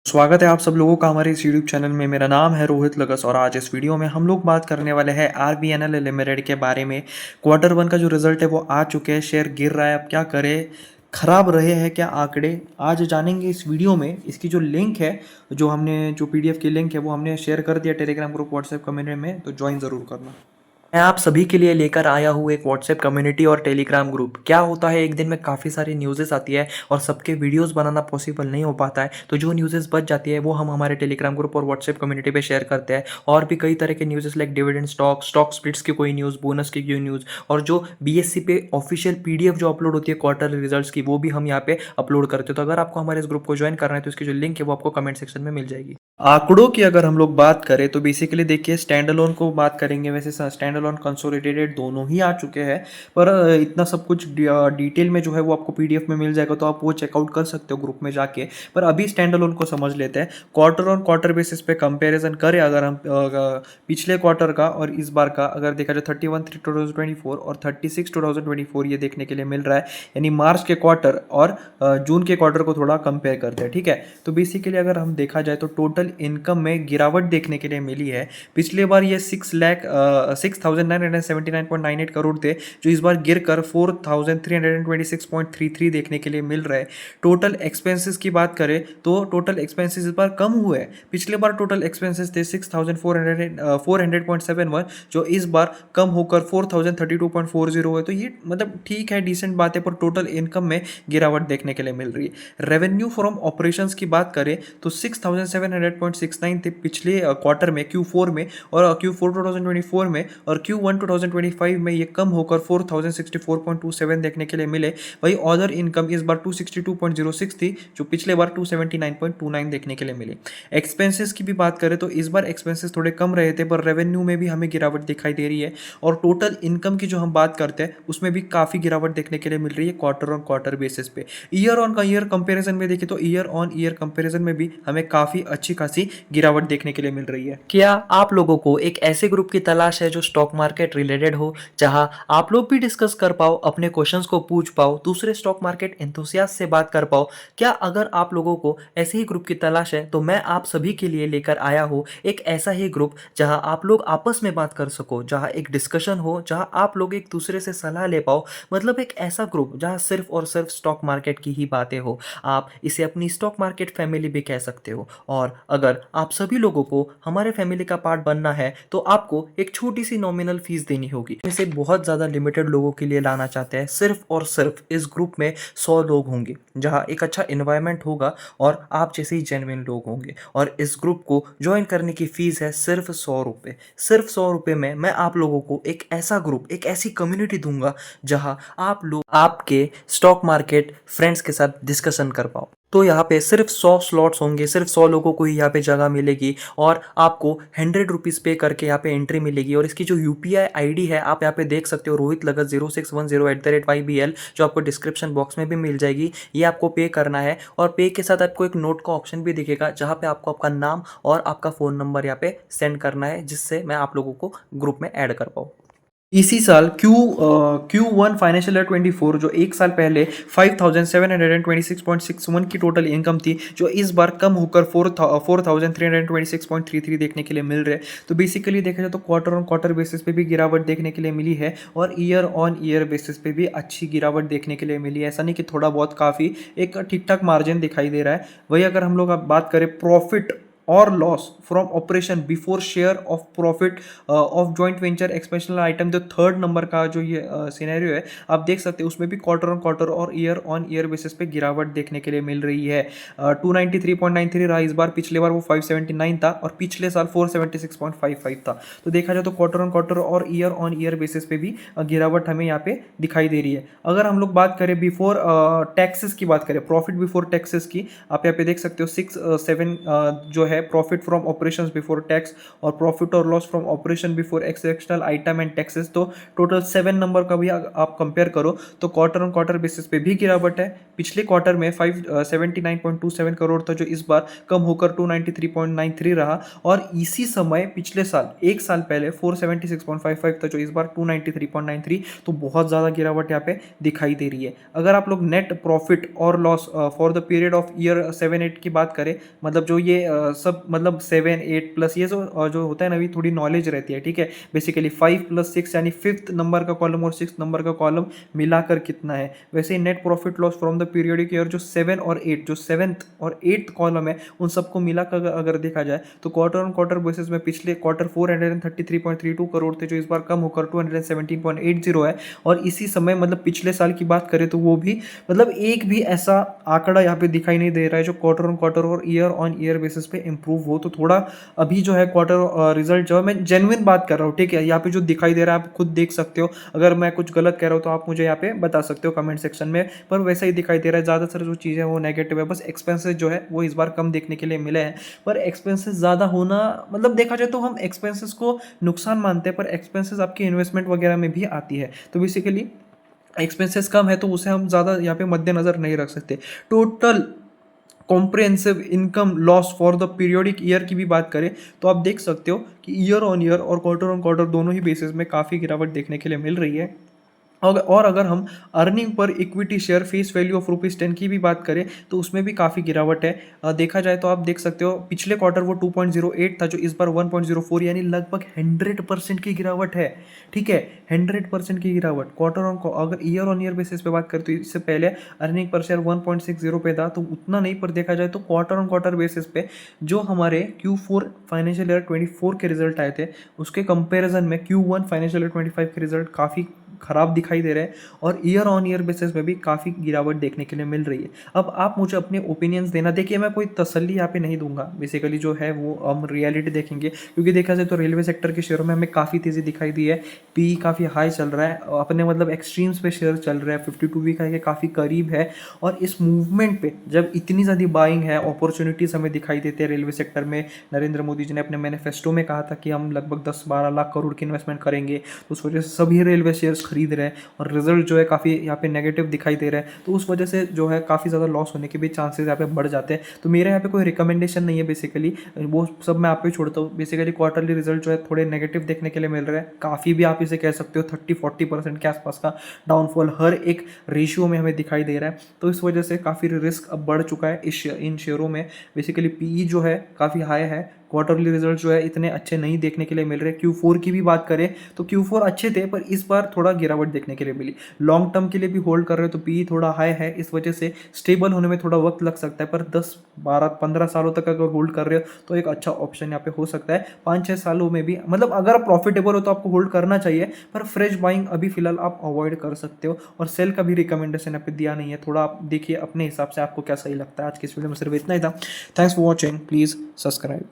स्वागत है आप सब लोगों का हमारे इस यूट्यूब चैनल में। मेरा नाम है रोहित लगस और आज इस वीडियो में हम लोग बात करने वाले हैं आरबीएनएल लिमिटेड के बारे में। क्वार्टर वन का जो रिजल्ट है वो आ चुके हैं, शेयर गिर रहा है, अब क्या करें, खराब रहे हैं क्या आंकड़े, आज जानेंगे इस वीडियो में। इसकी जो लिंक है, जो पीडीएफ की लिंक है वो हमने शेयर कर दिया टेलीग्राम ग्रुप व्हाट्सएप कम्युनिटी में, तो ज्वाइन ज़रूर करना। मैं आप सभी के लिए लेकर आया हूँ एक व्हाट्सएप कम्युनिटी और टेलीग्राम ग्रुप। क्या होता है, एक दिन में काफ़ी सारी न्यूज़ेस आती है और सबके वीडियोस बनाना पॉसिबल नहीं हो पाता है, तो जो न्यूज़ेस बच जाती है वो हम हमारे टेलीग्राम ग्रुप और व्हाट्सएप कम्युनिटी पे शेयर करते हैं। और भी कई तरह के न्यूज़ेस लाइक डिविडेंड स्टॉक स्प्लिट्स की कोई न्यूज़, बोनस की कोई न्यूज़, और जो बीएससी पे ऑफिशियल पीडीएफ जो अपलोड होती है क्वार्टर रिजल्ट्स की, वो भी हम यहाँ पे अपलोड करते हैं। तो अगर आपको हमारे इस ग्रुप को ज्वाइन करना है तो इसकी जो लिंक है वो आपको कमेंट सेक्शन में मिल जाएगी। आंकड़ों की अगर हम लोग बात करें तो बेसिकली देखिए, स्टैंड अलोन को बात करेंगे। वैसे स्टैंड अलोन कंसोलिडेटेड दोनों ही आ चुके हैं, पर इतना सब कुछ डिटेल में जो है वो आपको पीडीएफ में मिल जाएगा, तो आप वो चेकआउट कर सकते हो ग्रुप में जाके। पर अभी स्टैंड अलोन को समझ लेते हैं। क्वार्टर ऑन क्वार्टर बेसिस पे कंपैरिजन करें अगर हम पिछले क्वार्टर का और इस बार का अगर देखा जाए 31/3/2024 और 36/2024 ये देखने के लिए मिल रहा है। यानी मार्च के क्वार्टर और जून के क्वार्टर को थोड़ा कंपेयर करते हैं, ठीक है। तो बेसिकली अगर हम देखा जाए तो टोटल इनकम में गिरावट देखने के लिए मिली है। पिछले बार ये 6,979.98 करोड़ थे, जो इस बार गिर कर 4,326.33 देखने के लिए मिल रहा है। टोटल एक्सपेंसेस की बात करें तो टोटल एक्सपेंसेस इस बार कम हुए हैं। पिछले बार टोटल एक्सपेंसेस थे 6,400.71, जो इस बार कम होकर 4,032.40 हुए। तो ये मतलब ठीक है, डिसेंट बात है, पर टोटल इनकम में गिरावट देखने के लिए मिल रही है। रेवेन्यू फ्रॉम ऑपरेशंस की बात करें तो 6,700.69 थे पिछले क्वार्टर में, Q4 में, और Q4 2024 में, और Q1 2025 में ये कम होकर 4,064.27 देखने के लिए मिले। वही अदर इनकम इस बार 262.06 थी, जो पिछले बार 279.29 देखने के लिए मिली। एक्सपेंसेस की भी बात करें तो इस बार एक्सपेंसेस थोड़े कम रहे थे, पर रेवेन्यू में भी हमें गिरावट दिखाई दे रही है। और टोटल इनकम की जो हम बात करते हैं उसमें भी काफ़ी गिरावट देखने के लिए मिल रही है क्वार्टर ऑन क्वार्टर बेसिस पे। ईयर ऑन का ईयर कंपैरिजन में देखें तो ईयर ऑन ईयर कंपैरिजन में भी हमें काफ़ी अच्छी खासी गिरावट देखने के लिए मिल रही है। क्या आप लोगों को एक ऐसे ग्रुप की तलाश है जो स्टॉक मार्केट रिलेटेड हो, जहां आप लोग भी डिस्कस कर पाओ, अपने क्वेश्चंस को पूछ पाओ, दूसरे स्टॉक मार्केट एंथुसियास्ट से बात कर पाओ? क्या अगर आप लोगों को ऐसे ही ग्रुप की तलाश है तो मैं आप सभी के लिए लेकर आया हूँ एक ऐसा ही ग्रुप जहां आप लोग आपस में बात कर सको, जहां एक डिस्कशन हो, जहां आप लोग एक दूसरे से सलाह ले पाओ। मतलब एक ऐसा ग्रुप जहां सिर्फ और सिर्फ स्टॉक मार्केट की ही बातें हो। आप इसे अपनी स्टॉक मार्केट फैमिली भी कह सकते हो। और अगर आप सभी लोगों को हमारे फैमिली का पार्ट बनना है तो आपको एक छोटी सी नॉमिनल फीस देनी होगी। इसे बहुत ज़्यादा लिमिटेड लोगों के लिए लाना चाहते हैं। सिर्फ और सिर्फ इस ग्रुप में 100 लोग होंगे, जहां एक अच्छा इन्वायरमेंट होगा और आप जैसे ही जेन्युइन लोग होंगे। और इस ग्रुप को ज्वाइन करने की फीस है सिर्फ 100 रुपये। सिर्फ 100 रुपये में मैं आप लोगों को एक ऐसा ग्रुप, एक ऐसी कम्युनिटी दूंगा जहां आप लोग आपके स्टॉक मार्केट फ्रेंड्स के साथ डिस्कशन कर पाओ। तो यहाँ पे सिर्फ 100 स्लॉट्स होंगे, सिर्फ 100 लोगों को ही यहाँ पे जगह मिलेगी, और आपको 100 रुपीज़ पे करके यहाँ पे एंट्री मिलेगी। और इसकी जो यूपीआई आईडी है आप यहाँ पे देख सकते हो, रोहित लगत 0610@YBL, जो आपको डिस्क्रिप्शन बॉक्स में भी मिल जाएगी। ये आपको पे करना है, और पे के साथ आपको एक नोट का ऑप्शन भी दिखेगा, जहाँ पे आपको आपका नाम और आपका फ़ोन नंबर यहाँ पे सेंड करना है, जिससे मैं आप लोगों को ग्रुप में ऐड कर पाऊँ। इसी साल Q1 फाइनेंशियल ईयर 24, जो एक साल पहले 5,726.61 की टोटल इनकम थी, जो इस बार कम होकर 4,326.33 देखने के लिए मिल रहे हैं। तो बेसिकली देखा जाए तो क्वार्टर ऑन क्वार्टर बेसिस पे भी गिरावट देखने के लिए मिली है, और ईयर ऑन ईयर बेसिस पे भी अच्छी गिरावट देखने के लिए मिली है। ऐसा नहीं कि थोड़ा बहुत, काफ़ी एक ठीक ठाक मार्जिन दिखाई दे रहा है। वही अगर हम लोग अब बात करें प्रॉफिट और loss from operation before share of profit of joint venture exceptional item, जो थर्ड नंबर का जो ये सिनेरियो है आप देख सकते हैं, उसमें भी क्वार्टर ऑन क्वार्टर और ईयर ऑन ईयर बेसिस पे गिरावट देखने के लिए मिल रही है। 293.93 रहा इस बार, पिछले बार वो 579 था, और पिछले साल 476.55 था। तो देखा जाए तो क्वार्टर ऑन क्वार्टर और ऑन ईयर बेसिस पे भी गिरावट हमें यहाँ पे दिखाई दे रही है। अगर हम लोग बात करें बिफोर टैक्सेस की बात करें, प्रॉफिट बिफोर टैक्सेस की, आप यहाँ पे देख सकते हो 6 7 जो है है profit from operations before tax और प्रॉफिट और loss from operation before exceptional item and taxes, तो टोटल 7 नंबर का भी आप कंपेयर करो तो क्वार्टर ऑन क्वार्टर बेसिस पे भी गिरावट है। पिछले क्वार्टर में 579.27 करोड़ था जो इस बार कम होकर 293.93 रहा, और इसी समय पिछले साल एक साल पहले 476.55 था जो इस बार 293.93, तो बहुत ज़्यादा गिरावट यहाँ पे दिखाई दे रही है। अगर आप लोग नेट प्रॉफिट और loss for the period of year 7-8 की बात करें, मतलब जो ये सब मतलब 7-8 प्लस ये जो होता है ना, अभी थोड़ी नॉलेज रहती है, ठीक है। बेसिकली 5 + 6 यानी 5th नंबर का कॉलम और 6th नंबर का कॉलम मिलाकर कितना है, वैसे ही net profit loss from the periodic year जो 7 और 8, जो 7th और 8th कॉलम है, उन सबको मिलाकर अगर देखा जाए तो क्वार्टर ऑन क्वार्टर बेसिस में पिछले क्वार्टर 433.32 करोड़ थे जो इस बार कम होकर 217.80 है, और इसी समय मतलब पिछले साल की बात करें तो वो भी मतलब एक भी ऐसा आंकड़ा यहाँ पे दिखाई नहीं दे रहा है जो क्वार्टर ऑन क्वार्टर और ईयर ऑन ईयर बेसिस पे इंप्रूव हो। तो थोड़ा अभी जो है क्वार्टर रिजल्ट जो है, मैं जेन्युइन बात कर रहा हूँ, ठीक है। यहाँ पे जो दिखाई दे रहा है आप खुद देख सकते हो, अगर मैं कुछ गलत कह रहा हूँ तो आप मुझे यहाँ पे बता सकते हो कमेंट सेक्शन में, पर वैसा ही दिखाई दे रहा है। ज़्यादातर जो चीज़ें वो नेगेटिव है, बस एक्सपेंसेस जो है वो इस बार कम देखने के लिए मिले हैं। पर एक्सपेंसेस ज़्यादा होना मतलब देखा जाए तो हम एक्सपेंसेस को नुकसान मानते हैं, पर एक्सपेंसेस आपकी इन्वेस्टमेंट वगैरह में भी आती है, तो बेसिकली एक्सपेंसेस कम है तो उसे हम ज़्यादा यहाँ पे मद्देनजर नहीं रख सकते। Total comprehensive income loss for the periodic year की भी बात करें तो आप देख सकते हो कि ईयर ऑन ईयर और क्वार्टर ऑन क्वार्टर दोनों ही बेसिस में काफ़ी गिरावट देखने के लिए मिल रही है। और अगर हम earning per equity share face value of ₹10 की भी बात करें तो उसमें भी काफ़ी गिरावट है। देखा जाए तो आप देख सकते हो पिछले क्वार्टर वो 2.08 था जो इस बार 1.04, यानी लगभग 100% की गिरावट है, ठीक है। 100% की गिरावट क्वार्टर ऑन, अगर ईयर ऑन ईयर बेसिस पे बात करें तो इससे पहले अर्निंग पर शेयर 1.60 पे था, तो उतना नहीं, पर देखा जाए तो क्वार्टर ऑन क्वार्टर बेसिस पे जो हमारे Q4 फाइनेंशियल ईयर 24 के रिजल्ट आए थे उसके कंपैरिजन में Q1 फाइनेंशियल ईयर 25 के रिजल्ट काफ़ी खराब दिखाई दे रहे हैं, और ईयर ऑन ईयर बेसिस में भी काफ़ी गिरावट देखने के लिए मिल रही है। अब आप मुझे अपने ओपिनियंस देना। देखिए मैं कोई तसल्ली यहाँ पे नहीं दूंगा, बेसिकली जो है वो हम रियलिटी देखेंगे, क्योंकि देखा जाए तो रेलवे सेक्टर के शेयरों में हमें काफ़ी तेज़ी दिखाई दी है। पी काफ़ी हाई चल रहा है, अपने मतलब एक्सट्रीम्स पे शेयर चल रहा है, 52 वीक के काफ़ी करीब है, और इस मूवमेंट पे जब इतनी ज़्यादा बाइंग है, अपॉर्चुनिटीज़ हमें दिखाई देते हैं रेलवे सेक्टर में। नरेंद्र मोदी जी ने अपने मैनिफेस्टो में कहा था कि हम लगभग 10-12 लाख करोड़ की इन्वेस्टमेंट करेंगे, तो उस वजह से सभी रेलवे शेयर्स खरीद रहे हैं, और रिजल्ट जो है काफ़ी यहाँ पे नेगेटिव दिखाई दे रहा है, तो उस वजह से जो है काफ़ी ज़्यादा लॉस होने के भी चांसेस यहाँ पे बढ़ जाते हैं। तो मेरे यहाँ पे कोई रिकमेंडेशन नहीं है, बेसिकली वो सब मैं आप पे छोड़ता हूँ। बेसिकली क्वार्टरली रिजल्ट जो है थोड़े नेगेटिव देखने के लिए मिल रहा है, काफ़ी भी आप इसे कह सकते हो 30-40% के आसपास का डाउनफॉल हर एक रेशियो में हमें दिखाई दे रहा है, तो इस वजह से काफ़ी रिस्क अब बढ़ चुका है इन शेयरों में। बेसिकली पीई जो है काफ़ी हाई है, क्वार्टरली रिजल्ट जो है इतने अच्छे नहीं देखने के लिए मिल रहे। Q4 की भी बात करें तो Q4 अच्छे थे, पर इस बार थोड़ा गिरावट देखने के लिए मिली। लॉन्ग टर्म के लिए भी होल्ड कर रहे हो तो पी थोड़ा हाई है, इस वजह से स्टेबल होने में थोड़ा वक्त लग सकता है, पर 10-12-15 सालों तक अगर होल्ड कर रहे हो तो एक अच्छा ऑप्शन यहाँ पे हो सकता है। 5-6 सालों में भी मतलब अगर आप प्रॉफिटेबल हो तो आपको होल्ड करना चाहिए, पर फ्रेश बाइंग अभी फिलहाल आप अवॉइड कर सकते हो, और सेल का भी रिकमेंडेशन यहाँ पे दिया नहीं है। थोड़ा आप देखिए अपने हिसाब से आपको क्या सही लगता है। आज की इस वीडियो में सिर्फ इतना ही था। Thanks for watching, please subscribe.